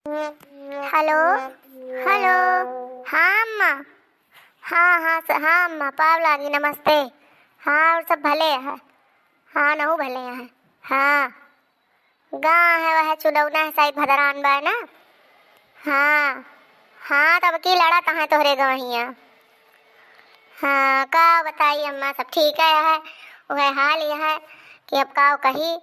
Hello hello. हाँ अम्मा। हाँ अम्मा पाव लागी नमस्ते। हाँ और सब भले है। हाँ नहू भले हैं। हाँ गाँव है वह चुलौना है शायद भदरान बा ना। हाँ हाँ तब की लड़ा तहाँ तोहरे गाँव हिया। हाँ का बताई अम्मा सब ठीक है वह हाल यह है कि अब का कही।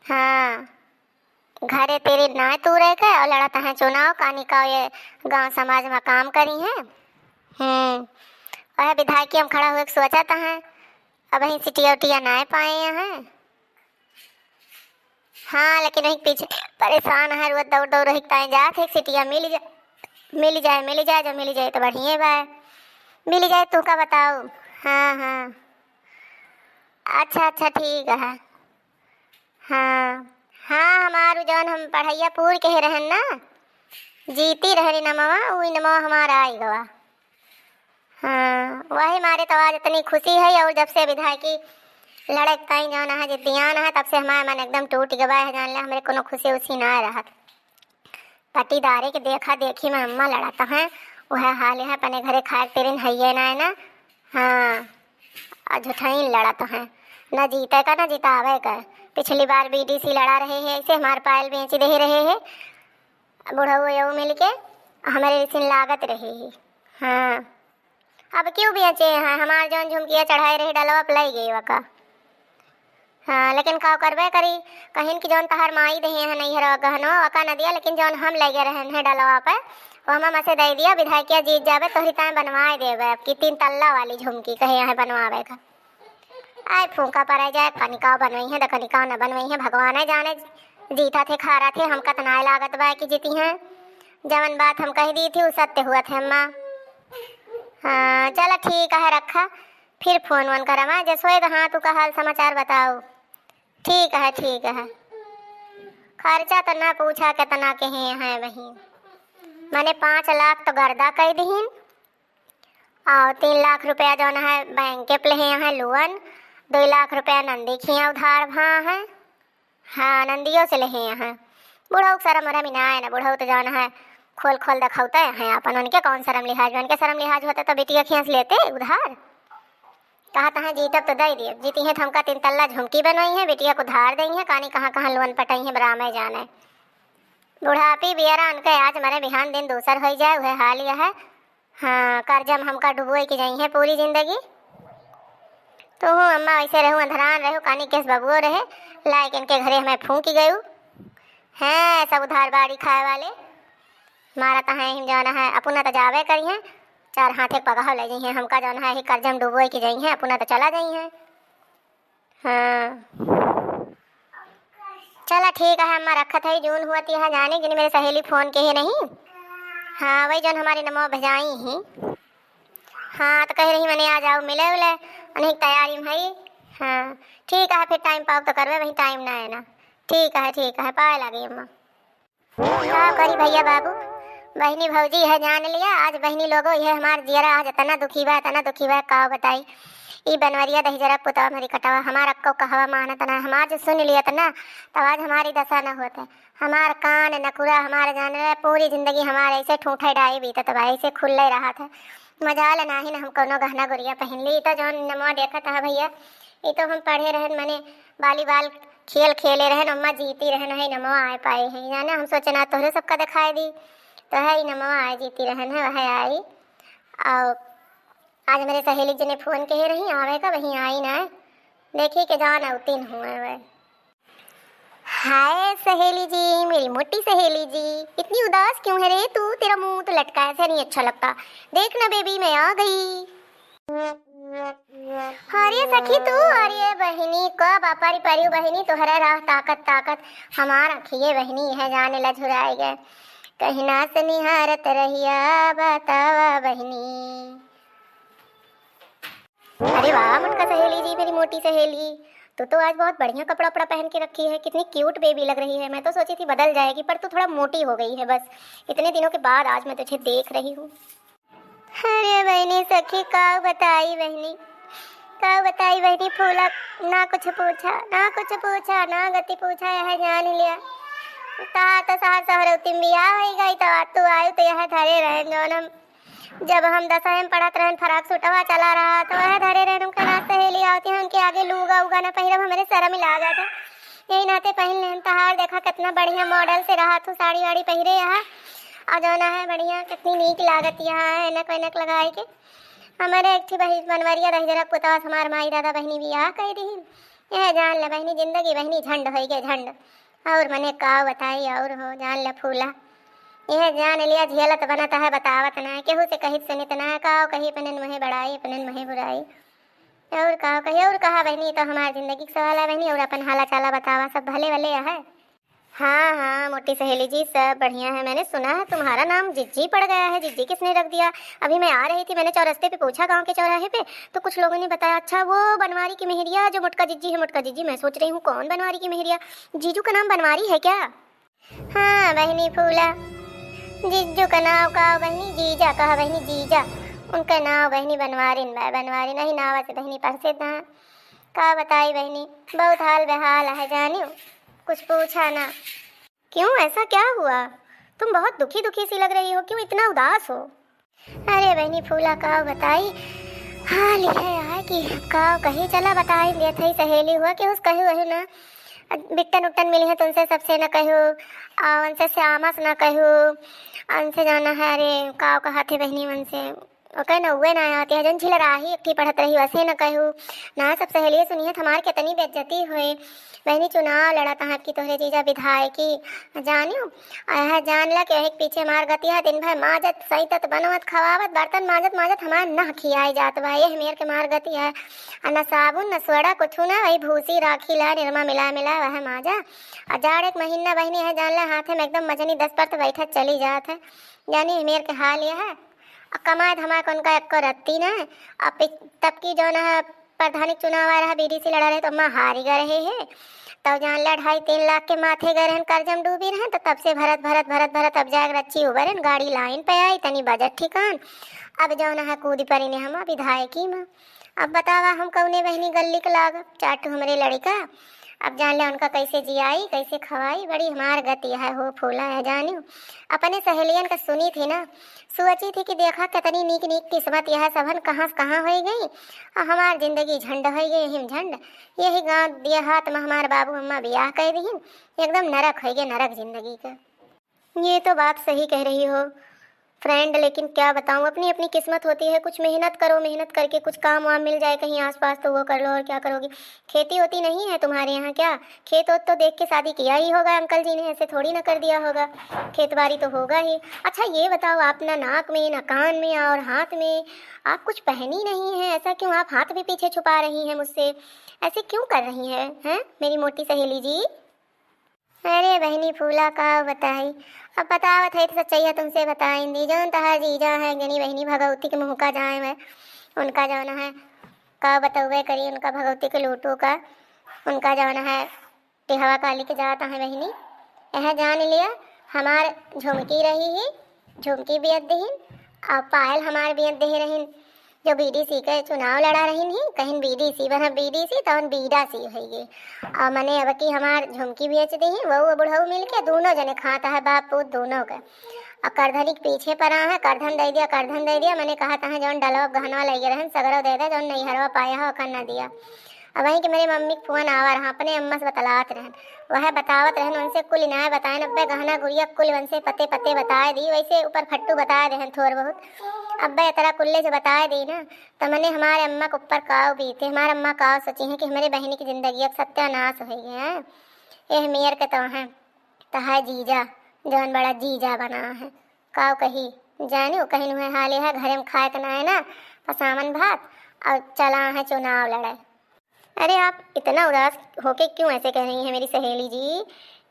हाँ घरे तेरे ना तू रह के और लड़ा तहाँ चुनाव कानी का ये गांव समाज में काम करी है। वह विधायक हम खड़ा हुए सोचा था अब वही सिटिया उटिया ना पाए हैं। हाँ लेकिन वही पीछे परेशान है रोज दौड़ दौड़ रही ताई जात है सिटिया मिल जाए जो मिल जाए तो बढ़िया बा। मिल जाए तू का बताओ। हाँ अच्छा ठीक है। हाँ हाँ हमारू जौन हम पढ़ैया पूर के रहन ना जीती रहे नमवा वही नमवा हमारा आई गवा। हाँ वही मारे तो आज इतनी खुशी है और जब से विधायकी लड़े कहीं जाना है जितियान है तब से हमारा मन एकदम टूट गवा है। जान ले हमारे कोनो खुशी उसी ना रहा पटीदारे के देखा देखी में अम्मा लड़ाता है वह हाल है अपने घरे खाए तेरे है ना। हाँ झूठाई लड़ाता है न जीते का न जितावे का। पिछली बार बीडीसी लड़ा रहे हैं ऐसे हमारे पायल बेच दे रहे हैं बुढ़ऊ यऊ मिल के हमारे रिसिन लागत रहे है। हाँ अब क्यों बेचे हैं हमारे जौन झुमकिया चढ़ाए रहे डलवा पलाई गई वका। हाँ लेकिन का करबे करी कहीं की जौन तहार माई दे है नहीं हर गहनो वका न दिया लेकिन जौन हम लगे रहे हैं डलवा पे वो हम मसे दे दिया विधायकिया जीत जावे तो हिताए बनवाए देवे अब की 3 तल्ला वाली झुमकी कहे यहाँ बनवावे का। आए फूका पर जाए कनिका बनवई है तो कनिका न बनवई है भगवान जाने जीता थे खा रहा थे हमका तनाए लागत बा कि जीती हैं जवन बात हम कह दी थी वो सत्य हुआ थे अम्मा। हाँ चलो ठीक है रखा फिर फोन वोन करमा जैसे तो हाँ तू का हाल समाचार बताओ। ठीक है खर्चा तो ना पूछा कितना के हैं वही मैंने 5 लाख तो गर्दा कर दीन और 3 लाख रुपया जो है बैंक के प्ले हैं लोन 2 लाख रुपया नंदी खिया उधार भा है। हाँ नंदियों से ले हैं बुढ़ऊ शरम वरम ना है ना बुढ़ऊ तो जाना है खोल दिखाते हैं अपन उनके कौन शरम लिहाज उनके शरम लिहाज होता तो बेटिया खींच लेते उधार कहा तहाँ जीतब तो दे दिए जीती है तो हमका 3 तल्ला झुमकी बनवाई है बेटिया को धार दी है कहानी कहाँ लोन पटाई है बरामे जाने बुढ़ापी बियरा उनके आज मरे बिहान दिन दूसर हो जाए वह हाल यह है। हाँ कर्जम हमका डुबोई की जाई है पूरी जिंदगी तो हूँ अम्मा ऐसे रहूँ अंधरान रहूँ कानी केस बबुओ रहे लाइक इनके घरे हमें फूंकी गयू हैं सब उधार बाड़ी खाए वाले मारा तहाँ हिम जाना है अपना तो जावे करी है 4 हाथे पगाह ले जाई है हमका जाना है कर्जम डुबोई की जाई है अपना तो चला जाई है। हाँ चला ठीक है अम्मा रखत है जून हुआ थी है जाने जिन मेरी सहेली फोन के ही नहीं। हाँ वही जौन हमारी नमो भेजाई ही। हाँ तो कह रही मैंने आ जाओ मिले उले अनेक तैयारी में है। हाँ ठीक है फिर टाइम पाओ तो करवे वही टाइम ना है ना। ठीक है पाए लगी अम्मा। क्या करी भैया बाबू बहनी भौजी है जान लिया आज बहनी लोगों यह हमार जियरा आज तना दुखी बा का बताई ई बनवरिया दही जरा पुतवा हमारी कटावा हमारा अक्को कहवा माना तना हमार जो सुन लिया तना तब आज हमारी दशा न होते हमार कान नकुरा हमारे जाने पूरी जिंदगी हमारे ऐसे ठूठे डाई बीता तब ऐसे खुले रहा था मजाल नाही न हम कोनो गहना गुड़िया पहन ली तो जौन नमो देखा था भैया ये तो हम पढ़े रहे मैंने बालीबाल खेल खेले रहे अम्मा जीती रहे नहीं नमो आए पाए हैं जाना हम सोचना तोहरे सबका दिखाई दी तो है ही नमो आए जीती रहन है वह आई और आज मेरे सहेली जी ने फोन कहे रही आवे का वहीं आई ना देखी के जान अवतीन हुए वह। हाय सहेली जी मेरी मोटी सहेली जी इतनी उदास क्यों है रे तू तेरा मुंह तो लटका ऐसे नहीं अच्छा लगता देख ना बेबी मैं आ गई। अरे सखी तू अरे बहिनी का बापारी परी बहिनी तोहरा राह ताकत हमार अखिए बहिनी है जाने ला झुराए गए कहीं ना से निहारत रहिया बतावा बहिनी। अरे वाह मुटका सहेली जी मेरी मोटी सहेली तू तो आज बहुत बढ़िया कपड़ा उपड़ा पहन के रखी है कितनी क्यूट बेबी लग रही है मैं तो सोची थी बदल जाएगी पर तू थोड़ा मोटी हो गई है बस इतने दिनों के बाद आज मैं तुझे देख रही हूँ। अरे बहनी सखी का बताई बहनी फूला ना कुछ पूछा ना गति पूछा यह जान लिया ता तो साहर सहर उतिम बिया हो गई तो तू आयु तो यह धरे रहे जौन हम जब हम 10वीं में पढ़त रहन फराक सूटवा चला रहा तो वह धरे रहन उनका ना सहेली आती है उनके आगे लूगा उगा ना पहिरब हमारे शर्म ला जाता यही नाते पहन लेन तहार देखा कितना बढ़िया मॉडल से रहा तू साड़ी वाड़ी पहिरे यहाँ और जौना है बढ़िया कितनी नीक लागत यहाँ ऐनक वैनक लगाए के हमारे एक बहन बनवरिया रह जरा पुतवा हमार माई दादा बहनी बियाह कह दी यह जान ले बहनी जिंदगी बहनी झंड हो गए झंड और मने का बताई और हो जान ले फूला यह जान लिया झेलत बनता है बतावत ना केहू से कही सुनित ना काओ कही पनन महे बड़ाई पनन महे बुराई और काओ कही और कहा बहनी तो हमारी जिंदगी का सवाल है बहनी और अपन हाला चाला बतावा सब भले भले है। हाँ हाँ मोटी सहेली जी सब बढ़िया है। मैंने सुना है तुम्हारा नाम जिज्जी पड़ गया है। जिज्जी किसने रख दिया? अभी मैं आ रही थी मैंने चौरस्ते पे पूछा गांव के चौराहे पे तो कुछ लोगों ने बताया अच्छा वो बनवारी की मेहरिया जो मोटका जिज्जी है मोटका जिज्जी। मैं सोच रही हूँ कौन बनवारी की मेहरिया? जीजू का नाम बनवारी है क्या? हाँ बहनी फूला जिज्जू का नाव का बहनी जीजा कहा बहनी जीजा उनका नाव बहनी बनवारिन बनवारी नहीं नावा से बहनी प्रसिद्ध है। का बताई बहनी बहुत हाल बेहाल है जानियो कुछ पूछा ना। क्यों ऐसा क्या हुआ? तुम बहुत दुखी दुखी सी लग रही हो क्यों इतना उदास हो? अरे बहनी फूला का बताई हाल है कि का कहीं चला बताई दिया थी सहेली हुआ कि उस कहू वही ना बिट्टन उट्टन मिली है तुमसे सबसे न कहू उनसे श्यामस न कहू उनसे जाना है। अरे का कहा थे बहनी उनसे ओके न हुए ना आती है जन झिलराही एक पढ़त रही वैसे न कहू ना सब सहेलियाँ सुनिए हमार कितनी बेइज्जती हुई बहनी चुनाव लड़ा तहाँ की तोहरे जीजा विधायकी जानियो यह जान ला कि एक पीछे मार गति है दिन भर माजत सईतत बनवत खवावत बर्तन माजत माजत हमार न खियाई जात बा यह मेर के मार गति है न साबुन न सोडा कुछ ना वही भूसी राखी ला निरमा मिला मिला वह माजा और जाड़ एक महीना बहनी है जान ला हाथ में एकदम मजनी 10 पर बैठत चली जात है यानी मेर के हाल यह है कमाए धमाए उनका एक रत्ती ना अब तब की जो ना प्रधानिक चुनाव आ रहा बीडीसी लड़ा रहे तो अम्मा हारी गए रहे है तब जान ला 2.5-3 लाख के माथे गए रहन कर्जम डूबी रहन तो तब से भरत भरत भरत भरत अब जाग रच्ची उबरन गाड़ी लाइन पे आई तनी बजट ठिकान अब जो ना कूदी परी ने हम विधायकी में अब बतावा हम कौने बहनी गली के लाग चाटू हमारे लड़का अब जान ले उनका कैसे जियाई कैसे खवाई बड़ी हमार गति है हो फूला है जानियो अपने सहेलियन का सुनी थी ना सोची थी कि देखा कितनी नीक नीक किस्मत यह सबन कहाँ से कहाँ हो गई और हमार जिंदगी झंड हो गई हिम झंड यही गाँव देहात में हमारे बाबू अम्मा ब्याह कर दी एकदम नरक हो गए नरक जिंदगी का। ये तो बात सही कह रही हो फ्रेंड लेकिन क्या बताऊँ अपनी अपनी किस्मत होती है कुछ मेहनत करो मेहनत करके कुछ काम वाम मिल जाए कहीं आसपास तो वो कर लो और क्या करोगी। खेती होती नहीं है तुम्हारे यहाँ क्या? खेत वोत तो देख के शादी किया ही होगा अंकल जी ने ऐसे थोड़ी ना कर दिया होगा खेत बाड़ी तो होगा ही। अच्छा ये बताओ आप ना नाक में ना कान में और हाथ में आप कुछ पहनी नहीं है ऐसा क्यों? आप हाथ भी पीछे छुपा रही हैं मुझसे ऐसे क्यों कर रही हैं मेरी मोटी सहेली जी? अरे बहनी फूला का बताई अब बतावत है तो सच्चाई तुमसे बताएंगी जौन तहार जीजा है गनी बहनी भगवती के मुँह का जाए मैं उनका जाना है का बतौबे करी उनका भगवती के लूटू का उनका जाना है टिहवा काली के जाता है बहनी यह जान लिया हमार झुमकी रही ही झुमकी बियत दहीन और पायल हमार बियत दे रहीन जो बीडीसी के चुनाव लड़ा रही नहीं कहीं बीडीसी बना बीडीसी तो बीडा सी होगी और मने अब की हमार झुमकी बेच दी वो बुढ़ऊ मिल के दोनों जने खाता है बाप पूत दोनों के और करधनी के पीछे पर है करधन दे दिया मैंने कहा था जौन डलवा गहनवा लगे रहन सगरो दे दे जौन नहीं हरवा पाया हो कर न दिया। अब वहीं कि मेरे मम्मी के फोन आवा रहा अपने अम्मा से बतलात रहन वह बतावत रहन उनसे कुल इनाय बताए नब्बे गहना गुड़िया कुल उनसे पते पते बताए दी वैसे ऊपर फट्टू बताए रहन थोड़ बहुत अब्बा तरह कुल्ले से बताए दी ना तो मैंने हमारे अम्मा के ऊपर काव भी थे हमारे अम्मा काव सोची हैं कि हमारे बहनी की ज़िंदगी अब सत्यानाश हो गया है यह मेयर के तो है जीजा जौन बड़ा जीजा बना है काव कही जानियो कहीं हुए हाल है घरे में खाए कना है ना पसावन भात और चला है चुनाव लड़ाई। अरे आप इतना उदास होके क्यों ऐसे कह रही हैं मेरी सहेली जी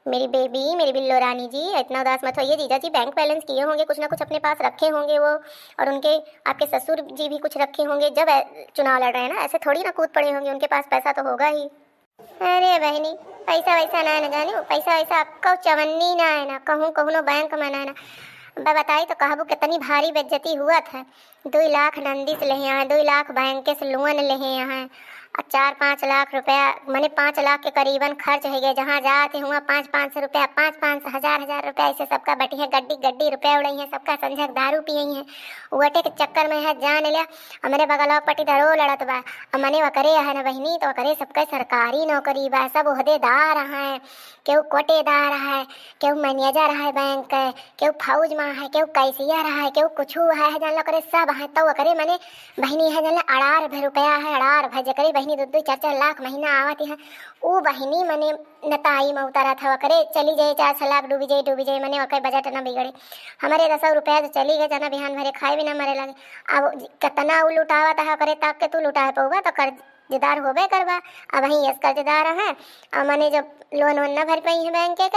मेरी बेबी मेरी बिल्लो रानी जी इतना उदास मत होइए। जीजा जी बैंक बैलेंस किए होंगे कुछ ना कुछ अपने पास रखे होंगे वो और उनके आपके ससुर जी भी कुछ रखे होंगे जब चुनाव लड़ रहे हैं ना ऐसे थोड़ी ना कूद पड़े होंगे उनके पास पैसा तो होगा ही। अरे बहनी पैसा वैसा ना है ना जानियो पैसा वैसा आपका चवन्नी ना है ना कहूँ कहूँ बैंक में ना है ना बताई तो कहबू कितनी भारी बेइज्जती हुआ था 2 लाख नंदी से ले हैं 2 लाख बैंक से लोन ले हैं और 4-5 लाख रुपया मैंने 5 लाख के करीबन खर्च हो गए। जहाँ जाते हुआ 500-500 रुपया, 5-5 हजार रुपया ऐसे सबका बटी है, गड्डी रुपया उड़ाई है सबका, संझक दारू पियई है। वटे के चक्कर में है जान लिया। और मेरे बगल पट्टी धरो लड़त बा। और मने वकरे है ना बहिनी, तो वकरे सबका सरकारी नौकरी बा, सब ओहदेदार है, केहू कोटेदार है, केहू मैनेजर है बैंक के, केहू फौज में है, केहू कैशियर है, केहू कुछ है जान लो करे सब है। तो वकरे मने बहिनी है जान लो 18 रुपया है, 18 जकरी बहिनी 2-4 लाख महीना आवती है। वो बहिनी मने नताई में उतारा था वकरे चली जाए 4 लाख डूबी जाए मने वकर बजट न बिगड़े। हमारे 10 रुपया तो चली गए जना बिहान भरे खाए भी ना मरे लगे। अब कितना वो लुटावत है करे तक के तू लुटा पऊबा तो कर्जदार होबे करबा। अब वहीं यस कर्जदार है। और मने जब लोन न भर पाई है बैंक के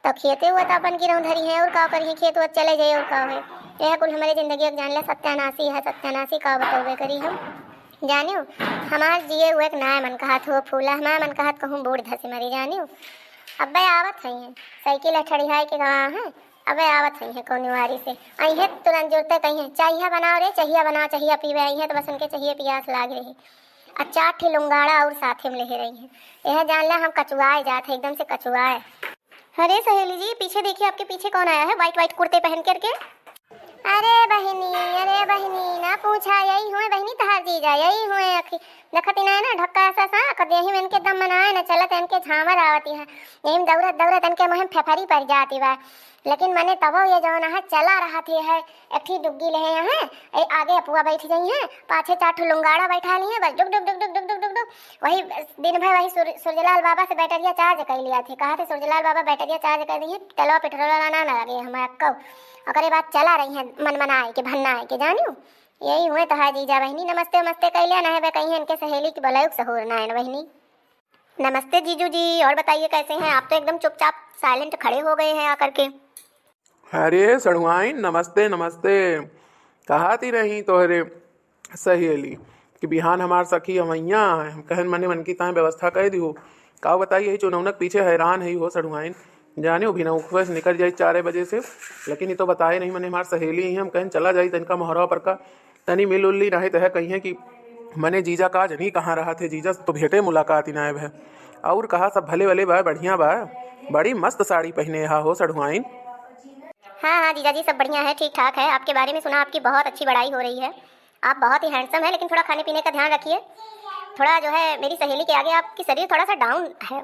तो खेते हुए तो अपन गिरव धरी है और का करी खेत हुआ चले जाए और का है। यह कुल हमारी जिंदगी जान ले सत्यानाशी है, सत्यानाशी का बतौबे करी हम जानियो। हमार जिए हुए एक नया मन कहत हो फूला, हमारा मन कहत कहूँ बूढ़ धसी मरी जानियो। अब आवत है साइकिल ठड़िहाई के कहाँ है, अब आवत है कौन वारी से आई है तुरंत जुड़ते कहीं है चाहिए बनाओ रे, चाहिए बनाओ, चाहिए पीवे आई है तो बस उनके चाहिए पियास लाग रही। अच्छा ठी लुंगाड़ा और साथे में ले रही है। यह जान ले हम कचुआए जाते एकदम से कचुआए। अरे सहेली जी पीछे देखिए, आपके पीछे कौन आया है वाइट कुर्ते पहन करके। अरे बहिनी ना पूछा, यही हुए बहिनी तहार जीजा, यही हुए अखी देखती ना ना ढक्का ऐसा सा कद यही में इनके दम मनाए ना चलत इनके झामर आवती है, यही दौड़त इनके मुँह फेफरी पड़ जाती बा। लेकिन मैंने तब ये जौन है चला रहा थी है एक ठी डुग्गी ले हैं आगे अपुआ बैठी गई हैं, पाछे 4 लुंगाड़ा बैठा ली हैं, बस डुग डुग डुग डुग डुग डुग डुग वही दिन भर वही सूरजलाल बाबा से बैटरिया चार्ज कर लिया थे। कहा थे सूरजलाल बाबा बैटरिया चार्ज कर दी है, तेलवा पेट्रोल ना लगे हमारा कब और बात चला रही हैं मन मनाए के भन्नाए के जानियो। यही हुए तो जीजा बहिनी नमस्ते वमस्ते कैलिया ना है कहीं इनके सहेली की बोला सहूर ना है बहिनी। नमस्ते जीजू जी, और बताइए कैसे हैं आप? तो एकदम चुपचाप साइलेंट खड़े हो गए हैं आकर के। अरे सड़ुआइन नमस्ते नमस्ते, कहाती रही तोहरे सहेली कि बिहान हमार सखी अमैया हम कहन मने मन की ताए व्यवस्था कह दी हो। का बताइए चुनौनक पीछे हैरान है हो सड़ुआइन, जाने भी ना बस निकल जाए 4 बजे से, लेकिन ये तो बताए नहीं मने हमार सहेली ही हम कहन चला जाई तनका मोहरा पर का तनी मिल उल्ली रहे तह कही है कि मने जीजा का जनी कहाँ रहा थे, जीजा तो भेटे मुलाकात ही नायब है। और कहा सब भले भले बा बढ़िया बा, बड़ी मस्त साड़ी पहने हा हो सड़ुआइन। हाँ जीजा जी सब बढ़िया है, ठीक ठाक है। आपके बारे में सुना, आपकी बहुत अच्छी बड़ाई हो रही है, आप बहुत ही हैंडसम है, लेकिन थोड़ा खाने पीने का ध्यान रखिए। थोड़ा जो है मेरी सहेली के आगे आपकी शरीर थोड़ा सा डाउन है।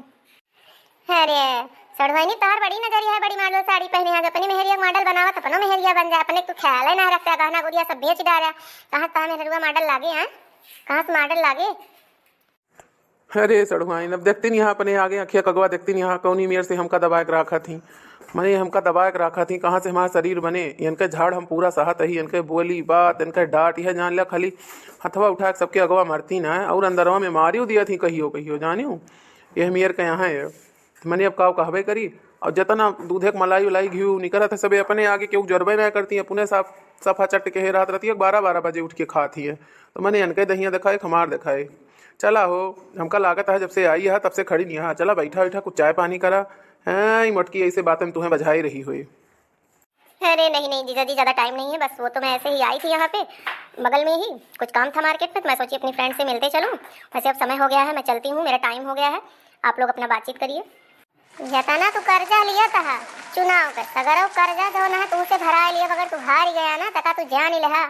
अरे सड़वाइनी तार बड़ी नजरिया है, बड़ी मॉडल साड़ी पहने है, अपनी मेहरिया मॉडल बनावा तो अपना मेहरिया बन जाए, अपने तो ख्याल है ना रखता, गहना गुड़िया सब बेच डाला। कहाँ मेहरुआ मॉडल लागे हैं, कहाँ से मॉडल लागे? अरे सड़ुआइन अब देखती नहीं अपने आगे अखिया कगवा देखती नहीं कौनी मेर से हमका दबा के रखा थी, मैंने हमका दबा के रखा थी, कहाँ से हमारा शरीर बने। इनके झाड़ हम पूरा सहत ही, इनके बोली बात इनके डांट यह जान लिया खाली हथवा उठा के सबके अगवा मरती ना है, और अंदरवा में मारियो दिया थी कहियो जानियो। यह मेर के यहाँ है मैंने अब काव कहबे करी। और जितना दूधे के मलाई उलाई घी निकलत है सबे अपने आगे क्यों जरबे ना करती है, अपने साफ सफा चट के रात रहती है 12-12 बजे उठ के खाती है। तो मैंने इनके दहिया दिखाए खमार दिखाए, चला हो हमका लागत है जब से आई है तब से खड़ी नहीं है, चला बैठा कुछ चाय पानी करा है, मोटकी ऐसे बातें में तुम्हें बजाई रही हुई। अरे नहीं जीजा जी ज़्यादा टाइम नहीं है, बस वो तो मैं ऐसे ही आई थी यहाँ पे बगल में ही, कुछ काम था मार्केट में, तो मैं सोची अपनी फ्रेंड से मिलते चलूँ। वैसे अब समय हो गया है, मैं चलती हूँ, मेरा टाइम हो गया है, आप लोग अपना बातचीत करिए। जतना तू कर्जा लिया था चुनाव कर सगर कर्जा जो ना तू से भरा लिया, अगर तू हार गया ना तका तू जान ही लहा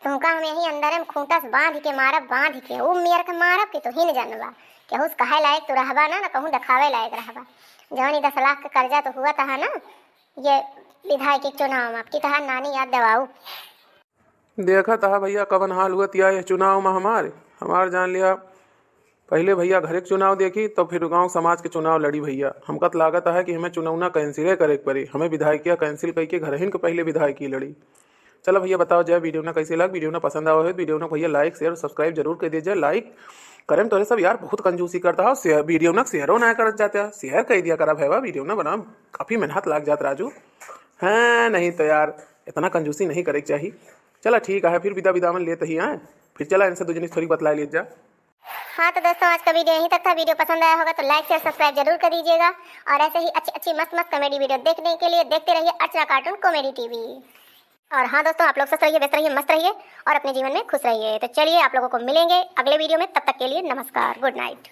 तुमका हम यही अंदर में खूंटस बांध के मारब, बांध के वो मेर के मारब कि तू ही न जानवा केहू कहे लायक तू रहबा ना कहूँ दिखावे लायक रहबा। जौन 10 लाख का कर्जा तो हुआ था ना ये विधायक चुनाव में, आपकी तहा नानी याद दिवाऊ। देखा था भैया कवन हाल हुआ तिया ये चुनाव में हमार जान लिया। पहले भैया घर के चुनाव देखी तो फिर गांव समाज के चुनाव लड़ी भैया। हमका तो लागत है कि हमें चुनाव कैंसिल करे पड़ी, हमें विधायकिया कैंसिल करके घर ही के पहले विधायकी लड़ी। चलो भैया बताओ जय वीडियो ना कैसे लग, वीडियो ना पसंद आओ है वीडियो ना भैया लाइक शेयर सब्सक्राइब जरूर कर दीजिए। लाइक करें तो सब यार बहुत कंजूसी करता है, वीडियो ना शेयरों ना कर जाते हैं, शेयर कर दिया करा भैया, वीडियो ना बना काफ़ी मेहनत लग जाता राजू है, नहीं तो यार इतना कंजूसी नहीं करे चाहिए। चला ठीक है फिर विदा में लेते ही आए, फिर चला इनसे 2 जनी थोड़ी बतला लीजिए। हाँ तो दोस्तों आज का वीडियो यहीं तक था, वीडियो पसंद आया होगा तो लाइक शेयर सब्सक्राइब जरूर कर दीजिएगा, और ऐसे ही अच्छी मस्त कॉमेडी वीडियो देखने के लिए देखते रहिए अर्चना कार्टून कॉमेडी टीवी। और हाँ दोस्तों, आप लोग स्वस्थ रहिए, व्यस्त रहिए, मस्त रहिए और अपने जीवन में खुश रहिए। तो चलिए आप लोगों को मिलेंगे अगले वीडियो में, तब तक के लिए नमस्कार, गुड नाइट।